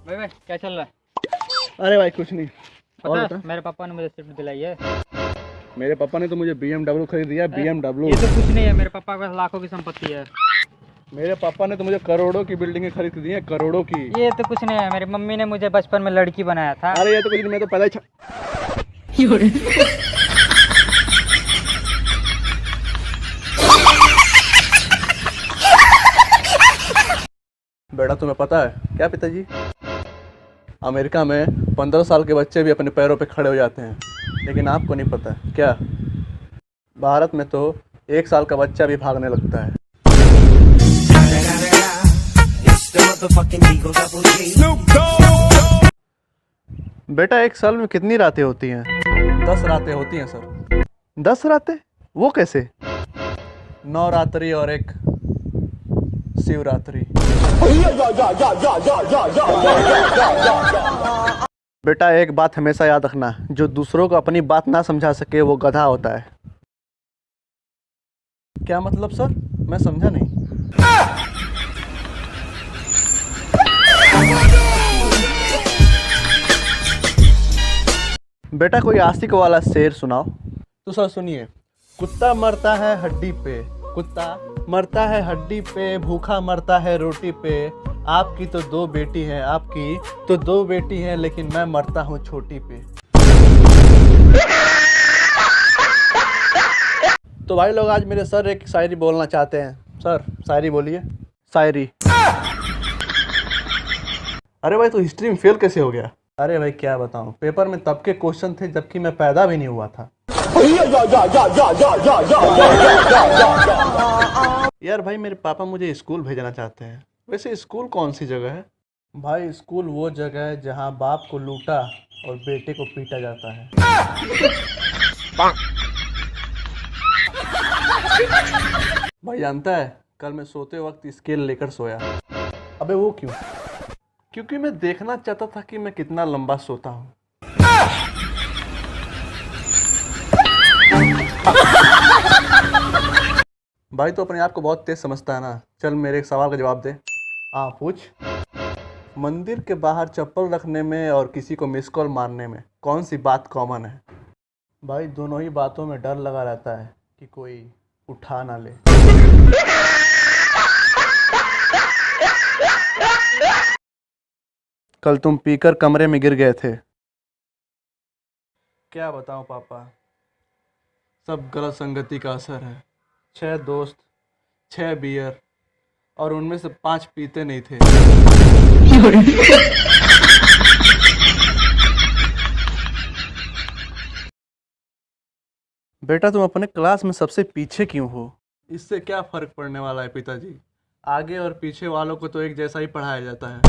भाई भाई क्या चल रहा है? अरे भाई कुछ नहीं। और पता है मेरे पापा ने मुझे स्विफ्ट दिलाई है। मेरे पापा ने तो मुझे BMW खरीद दिया। BMW। ये तो कुछ नहीं है, मेरे पापा के पास लाखों की संपत्ति है। मेरे पापा ने तो मुझे करोड़ों की बिल्डिंगें खरीद दी हैं, करोड़ों की। ये तो कुछ नहीं है, मेरी मम्मी ने मुझे बचपन में लड़की बनाया था। अरे ये तो कुछ नहीं, मैं तो पहले बेटा तुम्हें पता है क्या पिताजी, अमेरिका में 15 साल के बच्चे भी अपने पैरों पे खड़े हो जाते हैं, लेकिन आपको नहीं पता क्या, भारत में तो 1 साल का बच्चा भी भागने लगता है। बेटा 1 साल में कितनी रातें होती हैं? 10 रातें होती हैं सर। 10 रातें? वो कैसे? 9 रात्रि और एक शिवरात्रि। बेटा एक बात हमेशा याद रखना, जो दूसरों को अपनी बात ना समझा सके वो गधा होता है। क्या मतलब सर? मैं समझा नहीं। बेटा कोई आशिक वाला शेर सुनाओ। तो सर सुनिए। कुत्ता मरता है हड्डी पे, कुत्ता मरता है हड्डी पे, भूखा मरता है रोटी पे। आपकी तो 2 बेटी हैं, आपकी तो 2 बेटी हैं, लेकिन मैं मरता हूँ छोटी पे। तो भाई लोग आज मेरे सर एक शायरी बोलना चाहते हैं। सर शायरी बोलिए। शायरी। अरे भाई तो हिस्ट्री में फेल कैसे हो गया? अरे भाई क्या बताऊं, पेपर में तब के क्वेश्चन थे जबकि मैं पैदा भी नहीं हुआ था। यार भाई मेरे पापा मुझे स्कूल भेजना चाहते हैं। वैसे स्कूल कौन सी जगह है? भाई स्कूल वो जगह है जहां बाप को लूटा और बेटे को पीटा जाता है। भाई जानता है कल मैं सोते वक्त स्केल लेकर सोया। अबे वो क्यों? क्योंकि मैं देखना चाहता था कि मैं कितना लंबा सोता हूँ। भाई तो अपने आप को बहुत तेज समझता है ना। चल मेरे एक सवाल का जवाब दे। हाँ पूछ। मंदिर के बाहर चप्पल रखने में और किसी को मिस कॉल मारने में कौन सी बात कॉमन है? भाई दोनों ही बातों में डर लगा रहता है कि कोई उठा ना ले। कल तुम पीकर कमरे में गिर गए थे। क्या बताऊं पापा, सब गलत संगति का असर है। 6 दोस्त, 6 बियर, और उनमें से 5 पीते नहीं थे। बेटा तुम अपने क्लास में सबसे पीछे क्यों हो? इससे क्या फर्क पड़ने वाला है पिताजी, आगे और पीछे वालों को तो एक जैसा ही पढ़ाया जाता है।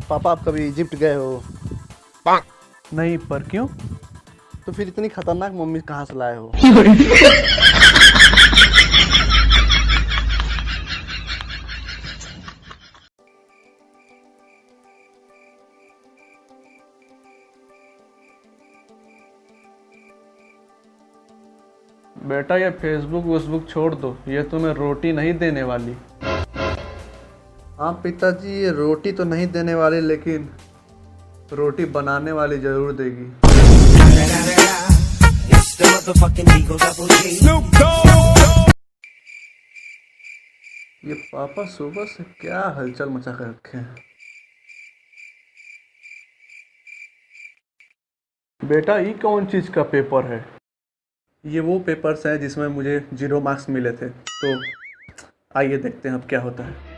पापा आप कभी इजिप्ट गए हो? नहीं, पर क्यों? तो फिर इतनी खतरनाक मम्मी कहाँ से लाए हो? बेटा ये फेसबुक वोसबुक छोड़ दो, ये तुम्हें रोटी नहीं देने वाली। हाँ पिताजी ये रोटी तो नहीं देने वाली, लेकिन रोटी बनाने वाली जरूर देगी। ये पापा सुबह से क्या हलचल मचा कर रखे हैं। बेटा ये कौन चीज का पेपर है? ये वो पेपर्स हैं जिसमें मुझे 0 मार्क्स मिले थे, तो आइए देखते हैं अब क्या होता है।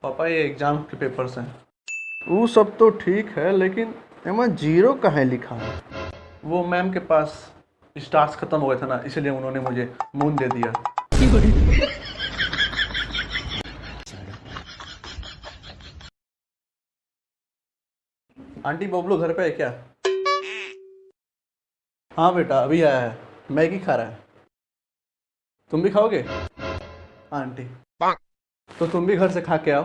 पापा ये एग्जाम के पेपर्स हैं। वो सब तो ठीक है, लेकिन एમાં 0 कहाँ लिखा है? वो मैम के पास स्टार्स खत्म हो गए थे ना, इसलिए उन्होंने मुझे मून दे दिया। आंटी बबलू घर पे है क्या? हाँ बेटा अभी आया है, मैगी खा रहा है। तुम भी खाओगे? आंटी तो तुम भी घर से खा के आओ।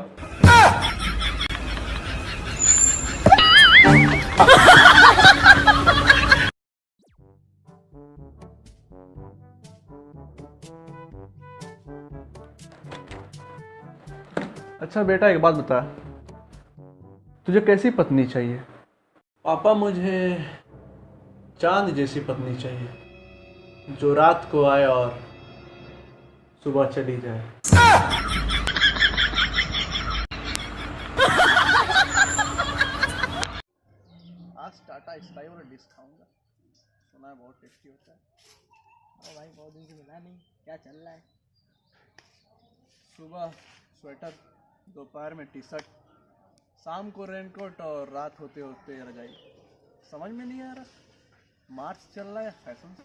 अच्छा बेटा, एक बात बता, तुझे कैसी पत्नी चाहिए? पापा, मुझे चांद जैसी पत्नी चाहिए, जो रात को आए और सुबह चली जाए। आज टाटा स्काई और डिश खाऊंगा, सुना है बहुत टेस्टी होता है। ओ भाई, बहुत दिन से मिला नहीं, क्या चल रहा है? सुबह स्वेटर, दोपहर में टी शर्ट, शाम को रेनकोट और रात होते होते रजाई। समझ में नहीं आ रहा, मार्च चल रहा है फैशन से।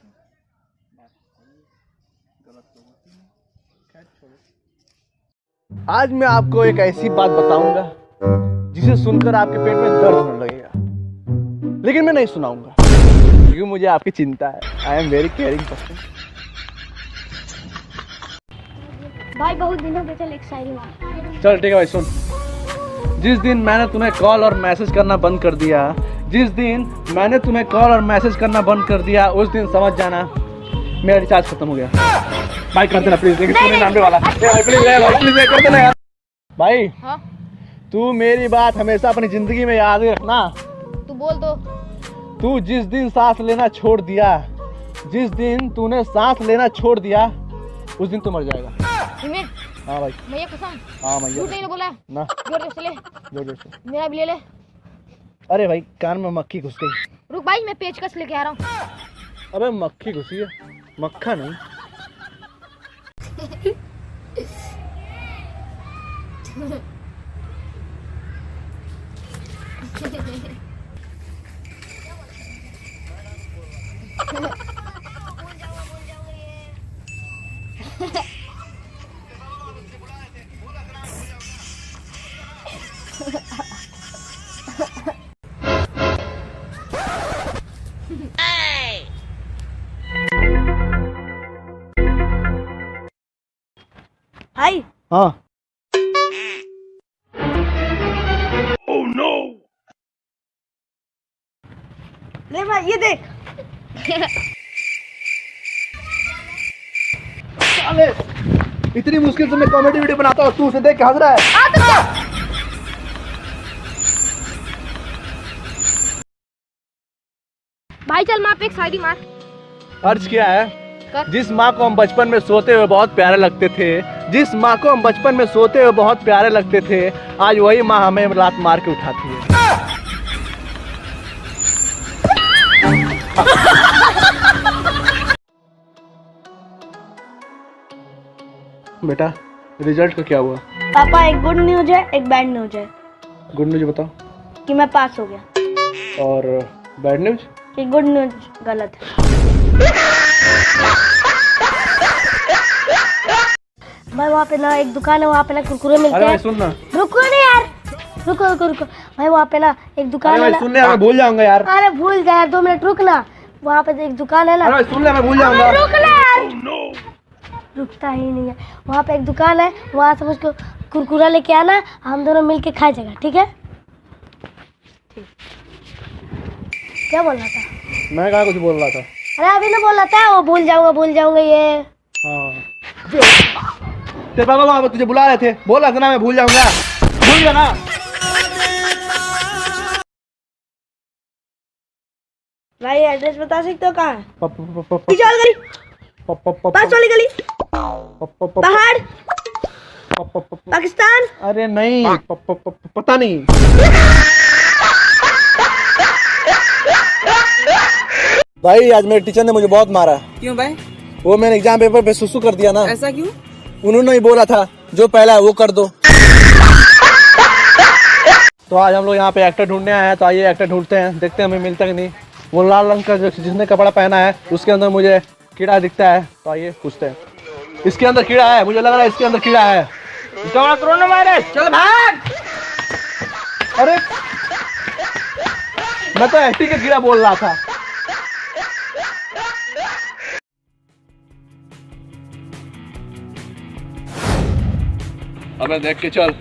बात गलत तो होती नहीं, खैर छोड़ो। आज मैं आपको एक ऐसी बात बताऊंगा जिसे सुनकर आपके पेट में दर्द होने लगेगा, लेकिन मैं नहीं सुनाऊंगा क्योंकि मुझे आपकी चिंता है। I am very caring person. भाई बहुत दिनों से चल एक शायरी मार। चल ठीक है भाई, सुन। जिस दिन मैंने तुम्हें कॉल और मैसेज करना बंद कर दिया, जिस दिन मैंने तुम्हें कॉल और मैसेज करना बंद कर दिया, उस दिन समझ जाना मेरा रिचार्ज खत्म हो गया। भाई कर देना प्लीज, लेकिन सुनने नाम वाला भाई, प्लीज कर देना यार। भाई हाँ? तू मेरी बात हमेशा अपनी जिंदगी में याद रखना। तू बोल दो। तू जिस दिन सांस लेना छोड़ दिया, जिस दिन तूने सांस लेना छोड़ दिया, उस दिन तू मर जाएगा। हाँ भाई, मैया कसम। हाँ मैया, झूठ नहीं बोला ना, जोर से ले, जोर से। मेरा भी ले ले। अरे भाई, कान में मक्खी घुस गई। रुक भाई, मैं पेचकस लेके आ रहा हूँ। अबे मक्खी घुसी है, मक्खा नहीं। भाई हाँ। ले भाई, ये देख। साले, इतनी मुश्किल से मैं कॉमेडी वीडियो बनाता हूँ, तू उसे देख के हंस रहा है। भाई चल माँ पे एक शायरी मार। अर्ज क्या है? कर। जिस माँ को हम बचपन में सोते हुए बहुत प्यारे लगते थे, जिस माँ को हम बचपन में सोते हुए बहुत प्यारे लगते थे, आज वही माँ हमें लात मार के उठाती है। बेटा, रिजल्ट का क्या हुआ? पापा एक गुड न्यूज है, एक बैड न्यूज है। गुड न्यूज बताओ। कि मैं पास हो गया। और बैड न्यूज? कि गुड न्यूज गलत है। भाई वहाँ पे ना एक दुकान है, वहाँ पे ना कुरकुरे मिलते अरे भाई हैं। सुन ना। रुको ना यार, रुको रुको रुको। भाई वहाँ पे ना एक दुकान अरे है भाई ना। सुन ले, मैं भूल जाऊंगा यार। अरे भूल जा यार, 2 मिनट रुक ना। वहाँ पे एक दुकान है ना। अरे भाई सुन ले, मैं भूल जाऊंगा। रुक ना यार। रुकता ही नहीं है। वहाँ पे एक दुकान है, वहाँ से मुझको कुरकुरा लेके आना, हम दोनों मिलके खाए जाएगा, ठीक है? क्या बोल रहा था? मैं कहाँ कुछ बोल रहा था। अरे अभी ना बोल रहा था, वो भूल जाऊंगा ये। हाँ, तेरे पापा वहाँ पे तुझे बुला रहे थे, बोल रहा था ना मैं भूल जाऊंगा। भूल गया ना। भाई एड्रेस बता सकते हो कहाँ है? पप्पा पीछे वाली गली, पास वाली गली, पहाड़, पाकिस्तान। अरे नहीं, पता नहीं। भाई आज मेरे टीचर ने मुझे बहुत मारा। क्यों भाई? वो मैंने एग्जाम पेपर पे सुसु कर दिया ना। ऐसा क्यों? उन्होंने ही बोला था जो पहला है वो कर दो। तो आज हम लोग यहाँ पे एक्टर ढूंढने आए हैं, तो आइए एक्टर ढूंढते हैं, देखते हैं हमें मिलता कि नहीं। वो लाल रंग का जिसने कपड़ा पहना है उसके अंदर मुझे कीड़ा दिखता है, तो आइए पूछते हैं। इसके अंदर कीड़ा है, मुझे लग रहा है इसके अंदर कीड़ा है। कोरोना वायरस, चल भाग। अरे मैं तो एक्टिंग का कीड़ा बोल रहा था। अबे देख के चल।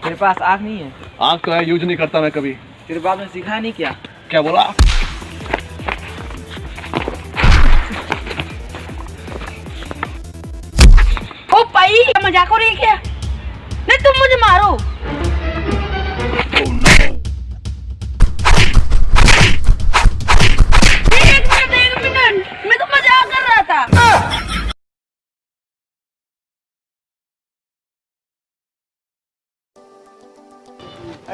मेरे पास आँख नहीं है। आँख तो है, यूज नहीं करता मैं कभी। तेरे बाप ने सिखाया नहीं क्या? क्या बोला? ओ भाई, क्या मजाक हो रही है क्या? नहीं तुम मुझे मारो। एक मिनट, मैं तो मजाक कर रहा था।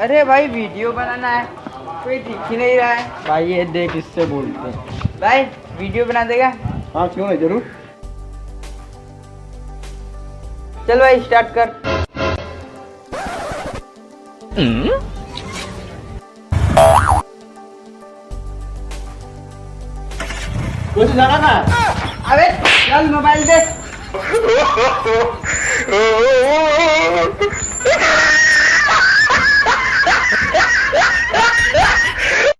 अरे भाई वीडियो बनाना है, कोई दिख ही नहीं रहा है। भाई ये देख इससे बोलते हैं। भाई वीडियो बना देगा? हाँ क्यों नहीं, जरूर। चल भाई स्टार्ट कर। कुछ जाना ना। अबे चल मोबाइल दे।